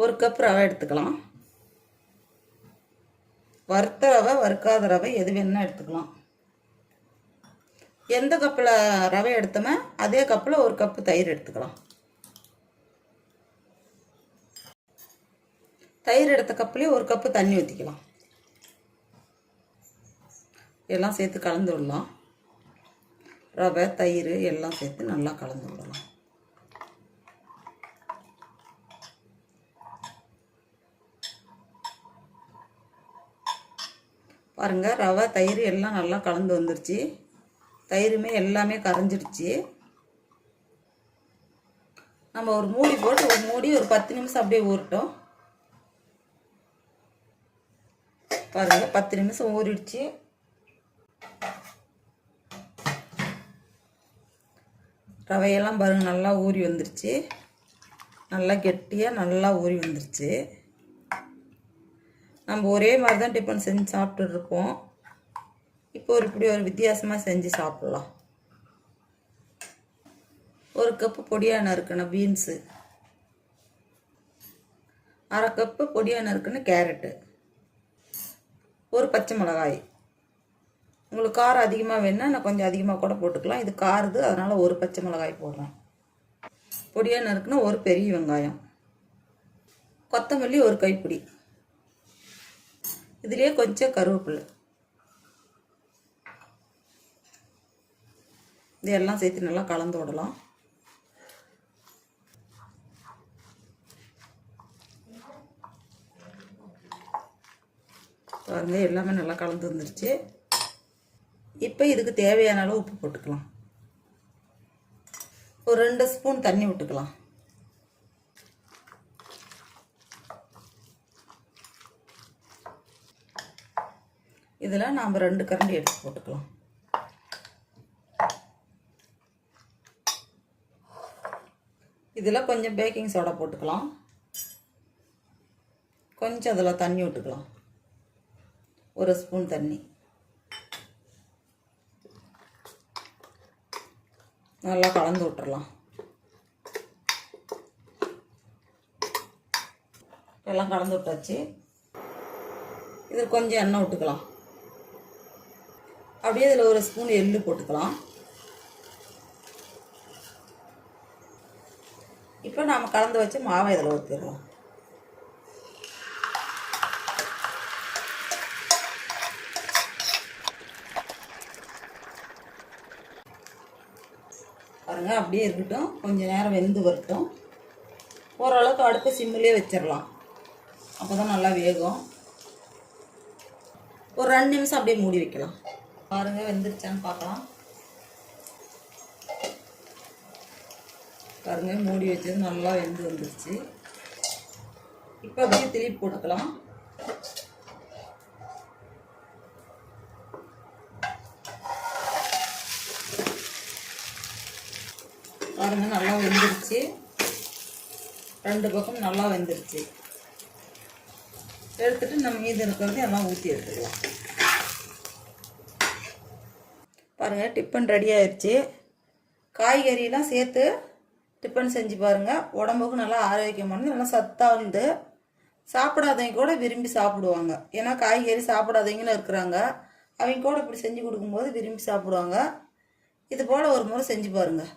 1 cup ரவை எடுத்துக்கலாம். வறுத்த ரவை வறுக்காத ரவை எது வேணும்னா எடுத்துக்கலாம். எந்த கப்பில் ரவை எடுத்தோமோ அதே கப்பில் 1 கப்பு தயிர் எடுத்துக்கலாம். தயிர் எடுத்த கப்புலேயே 1 கப்பு தண்ணி ஊற்றிக்கலாம். எல்லாம் சேர்த்து கலந்து விடலாம். ரவை தயிர் எல்லாம் சேர்த்து நல்லா கலந்து விடலாம். பாருங்கள், ரவை தயிர் எல்லாம் நல்லா கலந்து வந்துருச்சு. தயிருமே எல்லாமே கரைஞ்சிடுச்சு. நம்ம ஒரு மூடி போட்டு ஒரு 10 நிமிஷம் அப்படியே ஊறட்டும். பாருங்கள், 10 நிமிஷம் ஊறிடுச்சு. ரவையெல்லாம் பாருங்கள் நல்லா ஊறி வந்துருச்சு. நல்லா கெட்டியாக நல்லா ஊறி வந்துருச்சு. நம்ம ஒரே மாதிரி தான் டிஃபன் செஞ்சு சாப்பிட்டுருப்போம். இப்போ இப்படி ஒரு வித்தியாசமாக செஞ்சு சாப்பிட்லாம். 1 கப்பு பொடியாக நறுக்கின பீன்ஸு, 1/2 கப்பு பொடியாக நறுக்கின கேரட்டு, 1 பச்சை மிளகாய். உங்களுக்கு காரம் அதிகமாக வேணுன்னா நான் கொஞ்சம் அதிகமாக கூட போட்டுக்கலாம். இது காருது, அதனால் 1 பச்சை மிளகாய் போடுறேன். பொடியாக நறுக்குன்னா 1 பெரிய வெங்காயம், கொத்தமல்லி 1 கைப்பிடி, இதுலேயே கொஞ்சம் கருவேப்பிலை. இதெல்லாம் சேர்த்து நல்லா கலந்து விடலாம். பாருங்கள், எல்லாமே நல்லா கலந்து வந்துருச்சு. இப்போ இதுக்கு தேவையான அளவு உப்பு போட்டுக்கலாம். ஒரு 2 ஸ்பூன் தண்ணி விட்டுக்கலாம். இதில் நாம் 2 கரண்டி எடுத்து போட்டுக்கலாம். இதில் கொஞ்சம் பேக்கிங் சோடா போட்டுக்கலாம். கொஞ்சம் அதில் தண்ணி விட்டுக்கலாம். 1 ஸ்பூன் தண்ணி. நல்லா கலந்து விட்டுறலாம். எல்லாம் கலந்து விட்டாச்சு. இதில் கொஞ்சம் எண்ணெய் விட்டுக்கலாம். அப்படியே இதில் 1 ஸ்பூன் எள்ளு போட்டுக்கலாம். இப்போ நாம் கலந்து வச்சு மாவை இதில் ஊற்றிடலாம். பாருங்கள், அப்படியே இருக்கட்டும். கொஞ்சம் நேரம் வெந்து வரட்டும். ஓரளவுக்கு அடுப்பு சிம்மிலே வச்சிடலாம். அப்போ தான் நல்லா வேகும். ஒரு 2 நிமிஷம் அப்படியே மூடி வைக்கலாம். பாருங்கள், வெந்துருச்சான்னு பார்க்கலாம். பாருங்கள், மூடி வச்சது நல்லா வெந்து வந்துருச்சு. இப்போ அப்படியே திருப்பி போட்டுக்கலாம். பாருங்கள், நல்லா வெந்துருச்சு. 2 பக்கம் நல்லா வெந்துருச்சு. எடுத்துட்டு நம்ம மீதி இருக்கிறது எல்லாம் ஊற்றி எடுத்துக்கலாம். பாருங்கள், டிஃபன் ரெடி ஆயிடுச்சு. காய்கறியெல்லாம் சேர்த்து டிஃபன் செஞ்சு பாருங்கள். உடம்புக்கு நல்லா ஆரோக்கியமானது, நல்லா சத்தாக வந்து சாப்பிடாதவங்க கூட விரும்பி சாப்பிடுவாங்க. ஏன்னா காய்கறி சாப்பிடாதவங்களும் இருக்கிறாங்க. அவங்க கூட இப்படி செஞ்சு கொடுக்கும்போது விரும்பி சாப்பிடுவாங்க. இது போல் ஒரு முறை செஞ்சு பாருங்கள்.